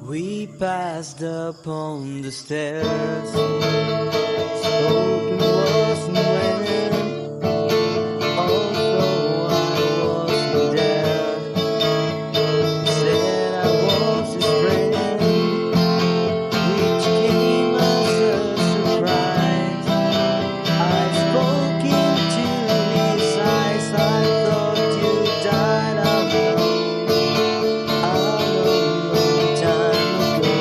We passed upon the stairs. Spoken wasn't when. Although I wasn't there. Said I was his friend, which came as a surprise. I spoke into his eyes. I thought you died alone, a long time ago.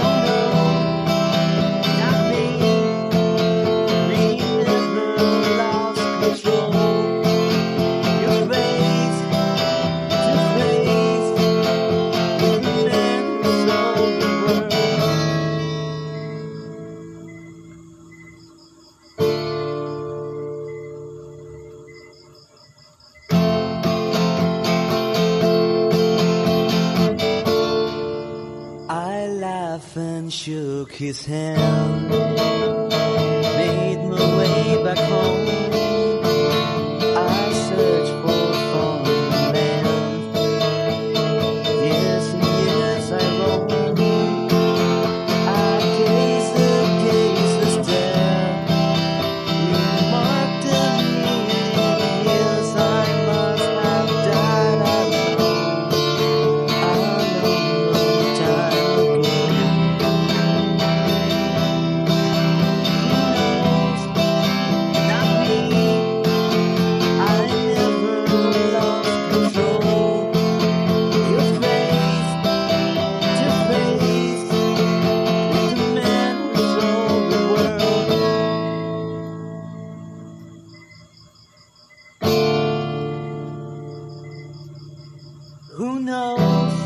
Oh no, not me. We never lost control. Your face to face with the man who sold the world. I laughed and shook his hand, made my way back home. I searched for foreign land. Years and years I roamed. I gazed the cases there. You marked me years. I must have died alone, a long time ago. Who knows? Not me. I never lost control. Your face to face with the man who sold the world. Who knows?